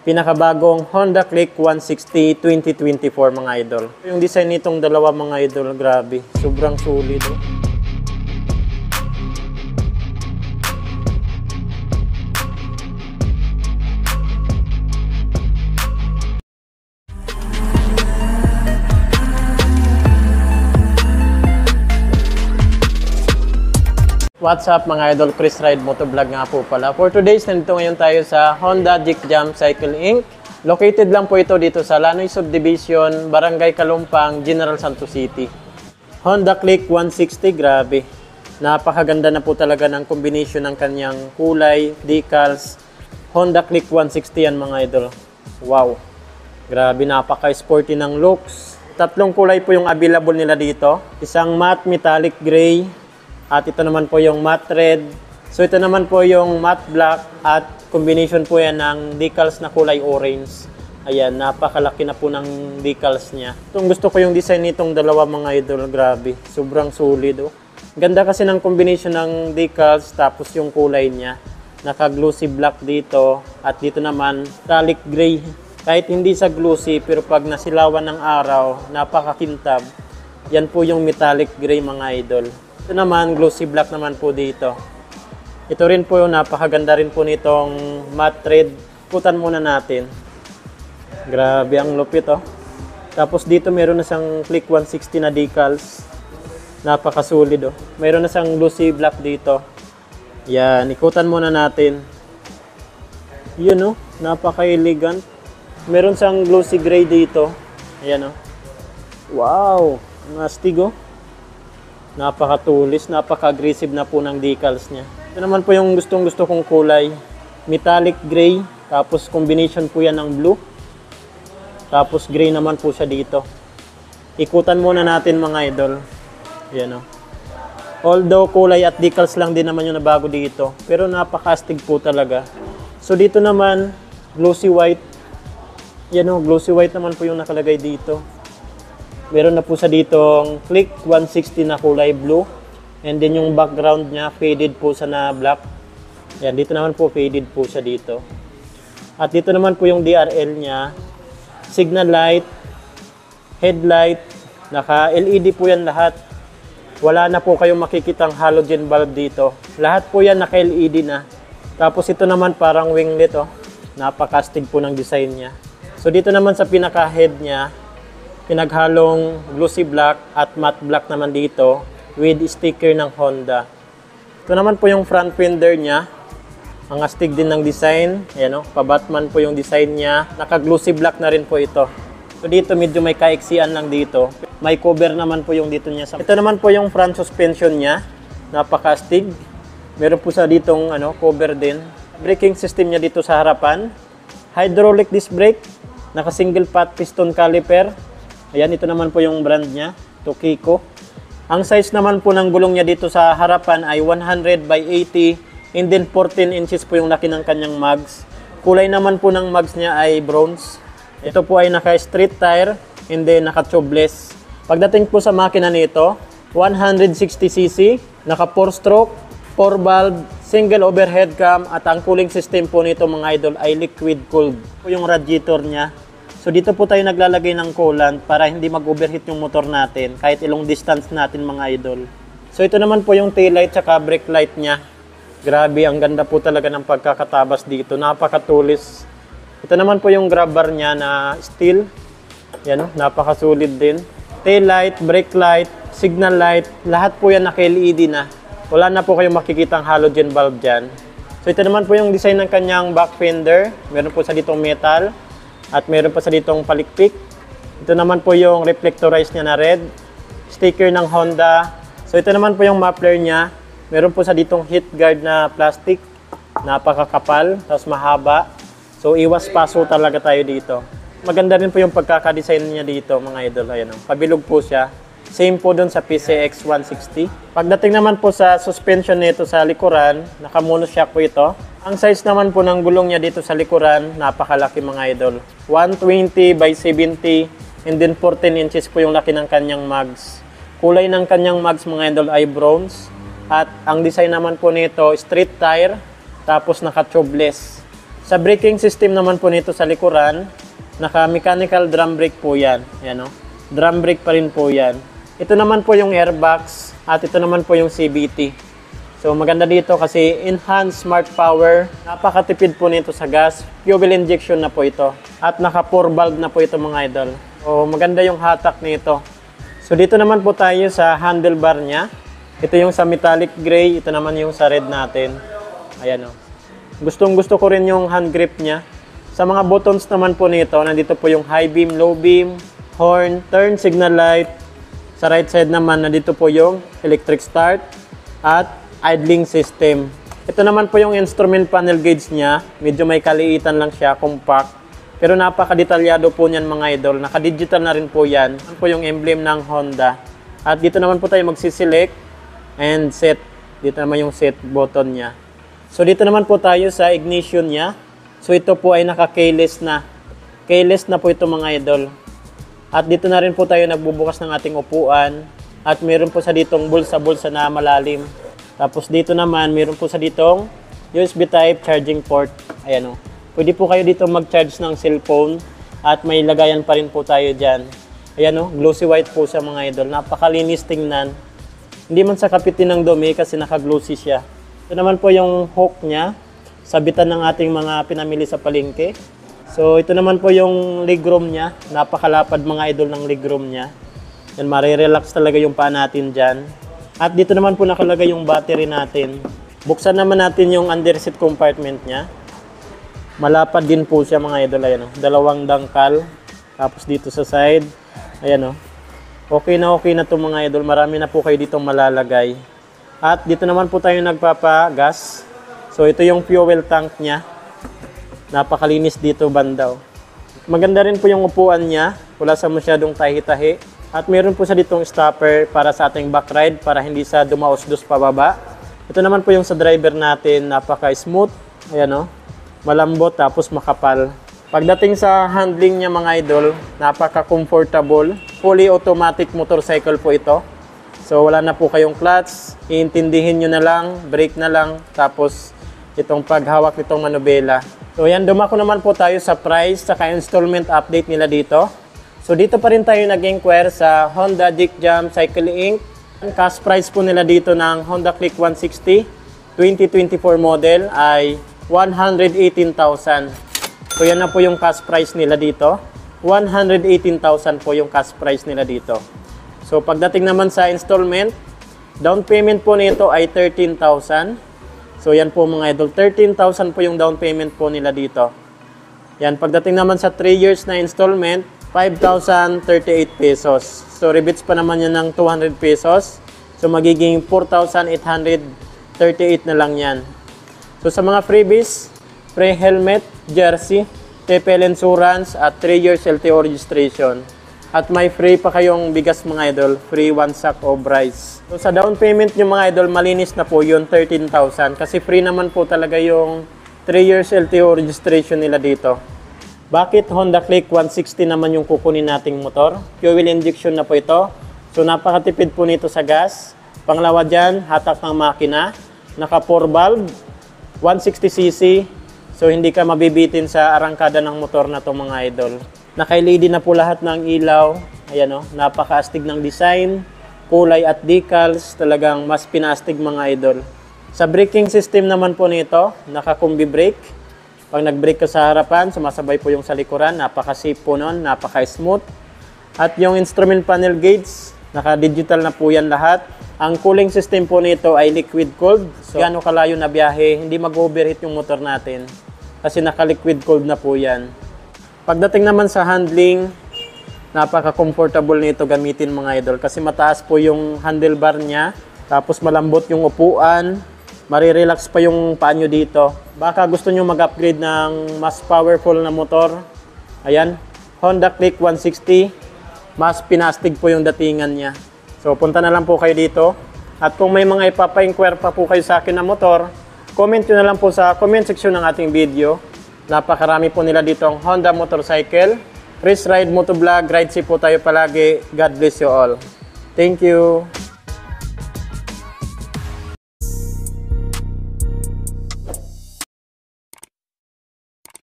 Pinakabagong Honda Click 160 2024 mga idol. Yung design nitong dalawa mga idol, grabe. Sobrang solid. What's up mga idol, Chris Ride Motovlog nga po pala. For today's, nandito ngayon tayo sa Honda Dick Jam Cycle Inc. Located lang po ito dito sa Lanoy Subdivision, Barangay Kalumpang, General Santos City. Honda Click 160, grabe. Napakaganda na po talaga ng combination ng kanyang kulay, decals. Honda Click 160 yan mga idol. Wow. Grabe, napaka-sporty ng looks. Tatlong kulay po yung available nila dito. Isang matte metallic gray. At ito naman po yung matte red. So ito naman po yung matte black at combination po yan ng decals na kulay orange. Ayan, napakalaki na po ng decals niya. Itong gusto ko yung design nitong dalawa mga idol, grabe. Sobrang solid oh. Ganda kasi ng combination ng decals tapos yung kulay niya. Naka-glossy black dito at dito naman metallic gray. Kahit hindi sa glossy pero pag nasilawan ng araw, napakakintab. Yan po yung metallic gray mga idol. Ito naman, glossy black naman po dito. Ito rin po, napakaganda rin po nitong matte red. Putan muna natin. Grabe ang lupit oh. Tapos dito meron na siyang Click 160 na decals. Napakasulit oh. Meron na siyang glossy black dito. Yan, ikutan muna natin. Yun oh, napaka-elegant. Meron siyang glossy gray dito. Ayan oh. Wow, nastig oh. Napakatulis, napaka-aggressive na po ng decals niya. Ito naman po yung gustong-gusto kong kulay. Metallic gray, tapos combination po yan ng blue. Tapos gray naman po siya dito. Ikutan muna natin mga idol. Yan o. Although kulay at decals lang din naman yung nabago dito. Pero napaka-astig po talaga. So dito naman, glossy white. Yan o, glossy white naman po yung nakalagay dito. Meron na po sa ditong Click 160 na kulay blue. And then yung background niya, faded po sa na black. Yan, dito naman po faded po siya dito. At dito naman po yung DRL niya. Signal light, headlight, naka-LED po yan lahat. Wala na po kayong makikitang halogen bulb dito. Lahat po yan naka-LED na. Tapos ito naman parang winglet oh. Napakastig po ng design niya. So dito naman sa pinaka-head niya, pinaghalong glossy black at matte black naman dito with sticker ng Honda. Ito naman po yung front fender niya. Ang astig din ng design. Ayan o, pa-Batman po yung design niya. Naka-glossy black na rin po ito. So dito medyo may kaiksian lang dito. May cover naman po yung dito niya. Ito naman po yung front suspension niya. Napaka-astig. Meron po sa ditong cover din. Braking system niya dito sa harapan. Hydraulic disc brake. Naka-single pot piston caliper. Ayan, ito naman po yung brand niya, Tokiko. Ang size naman po ng gulong niya dito sa harapan ay 100 by 80 and then 14 inches po yung laki ng kanyang mags. Kulay naman po ng mags niya ay bronze. Ito po ay naka-street tire and then naka-tubeless. Pagdating po sa makina nito, 160cc, naka 4-stroke, 4-valve, single overhead cam at ang cooling system po nito mga idol ay liquid cooled. Po yung radiator niya. So dito po tayo naglalagay ng coolant para hindi mag-overheat yung motor natin kahit ilong distance natin mga idol. So ito naman po yung tail light at brake light niya. Grabe, ang ganda po talaga ng pagkakatabas dito. Napakatulis. Ito naman po yung grab bar niya na steel. Yan o, napakasulit din. Tail light, brake light, signal light, lahat po yan naka-LED na. Wala na po kayong makikitang halogen bulb dyan. So ito naman po yung design ng kanyang back fender. Meron po sa ditong metal. At meron pa sa ditong palikpik. Ito naman po yung reflectorized niya na red. Sticker ng Honda. So ito naman po yung muffler niya. Meron po sa ditong heat guard na plastic. Napakakapal. Tapos mahaba. So iwas paso talaga tayo dito. Maganda rin po yung pagkakadesign niya dito mga idol. Ayan, pabilog po siya. Same po dun sa PCX 160. Pagdating naman po sa suspension nito sa likuran, naka-monoshock po ito. Ang size naman po ng gulong niya dito sa likuran, napakalaki mga idol. 120 by 70 and then 14 inches po yung laki ng kanyang mags. Kulay ng kanyang mags mga idol ay bronze. At ang design naman po nito, street tire, tapos naka-tubeless. Sa braking system naman po nito sa likuran, naka-mechanical drum brake po yan. Ayan o. Drum brake pa rin po yan. Ito naman po yung airbox at ito naman po yung CVT. So maganda dito kasi enhanced smart power. Napakatipid po nito sa gas. Fuel injection na po ito. At naka 4 valve na po ito mga idol. So maganda yung hatak nito. So dito naman po tayo sa handlebar niya. Ito yung sa metallic gray. Ito naman yung sa red natin. Ayan o. Gustong gusto ko rin yung hand grip niya. Sa mga buttons naman po nito, nandito po yung high beam, low beam, horn, turn signal light. Sa right side naman, nandito po yung electric start at idling system. Ito naman po yung instrument panel gauge niya. Medyo may kaliitan lang siya, compact. Pero napaka-detalyado po niyan mga idol. Naka-digital na rin po yan. Yan po yung emblem ng Honda. At dito naman po tayo magsiselect and set. Dito naman yung set button niya. So dito naman po tayo sa ignition niya. So ito po ay naka-keyless na. Keyless na po ito mga idol. At dito na rin po tayo nagbubukas ng ating upuan. At meron po sa ditong bulsa-bulsa na malalim. Tapos dito naman meron po sa ditong USB type charging port. Ayan o. Pwede po kayo dito mag-charge ng cellphone. At may lagayan pa rin po tayo dyan. Ayan o. Glossy white po sa mga idol. Napakalinis tingnan. Hindi man sa kapitin ng dumi kasi naka-glossy siya. Ito naman po yung hook niya, sabitan ng ating mga pinamili sa palengke. So ito naman po yung legroom niya, napakalapad mga idol ng legroom niya. Yan, marirelax talaga yung paa natin dyan. At dito naman po nakalagay yung battery natin. Buksan naman natin yung underseat compartment niya. Malapad din po siya mga idol, ayan o. Dalawang dangkal, tapos dito sa side, ayan o. Okay na to mga idol, marami na po kayo ditong malalagay. At dito naman po tayo nagpapagas. So ito yung fuel tank niya. Napakalinis dito bandaw. Maganda rin po yung upuan niya. Wala sa masyadong tahi-tahi. At meron po sa ditong stopper para sa ating back ride para hindi sa dumaos-dos pababa. Ito naman po yung sa driver natin. Napaka-smooth. Ayan o. Malambot tapos makapal. Pagdating sa handling niya mga idol, napaka-comfortable. Fully automatic motorcycle po ito. So wala na po kayong clutch, iintindihin nyo na lang, brake na lang, tapos itong paghawak nitong manubela. So yan, dumako naman po tayo sa price, saka installment update nila dito. So dito pa rin tayo nag-inquire sa Honda Dick Jam Cycle Inc. Ang cash price po nila dito ng Honda Click 160 2024 model ay 118,000. So yan na po yung cash price nila dito. 118,000 po yung cash price nila dito. So pagdating naman sa installment, down payment po nito ay 13,000. So yan po mga idol, 13,000 po yung down payment po nila dito. Yan, pagdating naman sa 3 years na installment, 5,038 pesos. So rebates pa naman yan ng 200 pesos. So magiging 4,838 na lang yan. So sa mga freebies, free helmet, jersey, TPL insurance at 3 years LTO registration. At may free pa kayong bigas mga idol, free 1 sack of rice. So sa down payment nyo mga idol, malinis na po yun, 13,000. Kasi free naman po talaga yung 3 years LTO registration nila dito. Bakit Honda Click 160 naman yung kukunin nating motor? Fuel injection na po ito. So napakatipid po nito sa gas. Pangalawa dyan, hatak ng makina. Naka 4 valve, 160cc. So hindi ka mabibitin sa arangkada ng motor na to mga idol. Naka-LED na po lahat ng ilaw. Ayan o, napaka-astig ng design, kulay at decals. Talagang mas pinastig mga idol. Sa braking system naman po nito, naka-combi brake. Pag nag-brake ka sa harapan, sumasabay po yung sa likuran. Napaka-safe po nun, napaka-smooth. At yung instrument panel gauge, naka-digital na po yan lahat. Ang cooling system po nito ay liquid cooled. So, gano'ng kalayo na biyahe, hindi mag-overheat yung motor natin. Kasi naka-liquid cooled na po yan. Pagdating naman sa handling, napaka-comfortable nito gamitin mga idol. Kasi mataas po yung handlebar niya. Tapos malambot yung upuan. Marirelax pa yung paa nyo dito. Baka gusto nyo mag-upgrade ng mas powerful na motor. Ayan, Honda Click 160. Mas pinastig po yung datingan niya. So punta na lang po kayo dito. At kung may mga ipapa-inquire pa po kayo sa akin na motor, comment nyo na lang po sa comment section ng ating video. Napakarami po nila dito ang Honda motorcycle. Chris Ride Motovlog, ride safe po tayo palagi. God bless you all. Thank you.